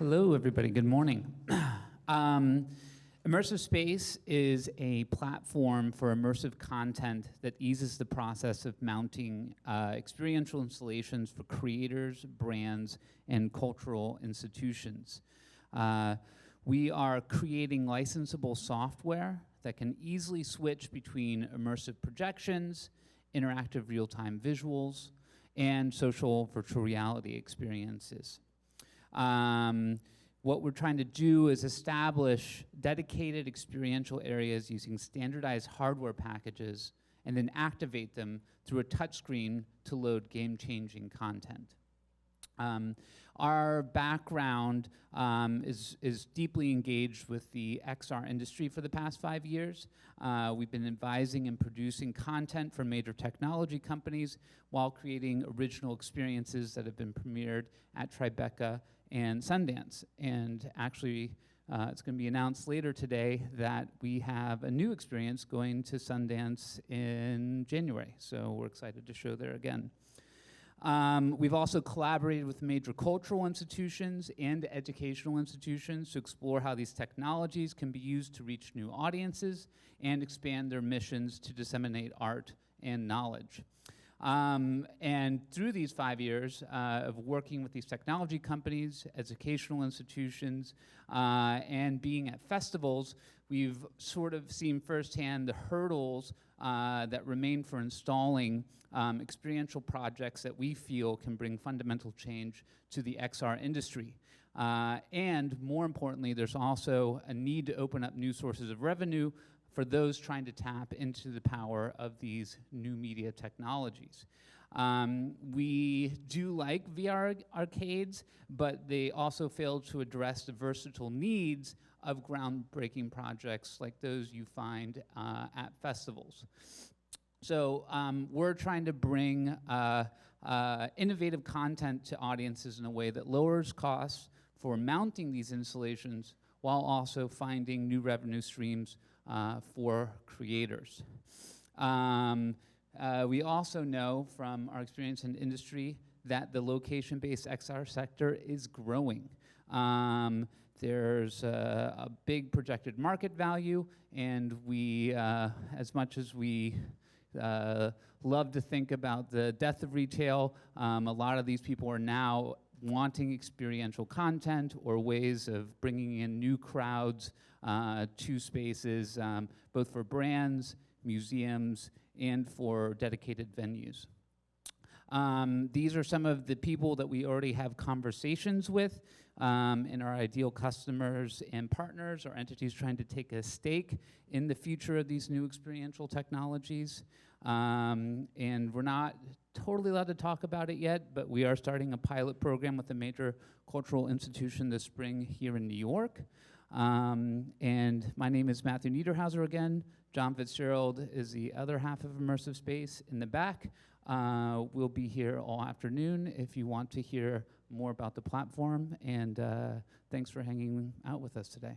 Hello, everybody. Good morning. Immersive Space is a platform for immersive content that eases the process of mounting experiential installations for creators, brands, and cultural institutions. We are creating licensable software that can easily switch between immersive projections, interactive real-time visuals, and social virtual reality experiences. What we're trying to do is establish dedicated experiential areas using standardized hardware packages and then activate them through a touchscreen to load game-changing content. Our background is deeply engaged with the XR industry for the past 5 years. We've been advising and producing content for major technology companies while creating original experiences that have been premiered at Tribeca and Sundance. And actually, it's going to be announced later today that we have a new experience going to Sundance in January. So we're excited to show there again. We've also collaborated with major cultural institutions and educational institutions to explore how these technologies can be used to reach new audiences and expand their missions to disseminate art and knowledge. And through these 5 years of working with these technology companies, educational institutions, and being at festivals, we've sort of seen firsthand the hurdles that remain for installing experiential projects that we feel can bring fundamental change to the XR industry. And more importantly, there's also a need to open up new sources of revenue for those trying to tap into the power of these new media technologies. We do like VR arcades, but they also fail to address the versatile needs of groundbreaking projects like those you find at festivals. So we're trying to bring innovative content to audiences in a way that lowers costs for mounting these installations while also finding new revenue streams for creators. We also know from our experience in the industry that the location-based XR sector is growing. There's a big projected market value, and we, as much as we love to think about the death of retail, a lot of these people are now wanting experiential content or ways of bringing in new crowds to spaces, both for brands, museums, and for dedicated venues. These are some of the people that we already have conversations with, and our ideal customers and partners or entities trying to take a stake in the future of these new experiential technologies. And we're not totally allowed to talk about it yet, but we are starting a pilot program with a major cultural institution this spring here in New York. And my name is Matthew Niederhauser again. John Fitzgerald is the other half of Immersive Space in the back. We'll be here all afternoon if you want to hear more about the platform, and thanks for hanging out with us today.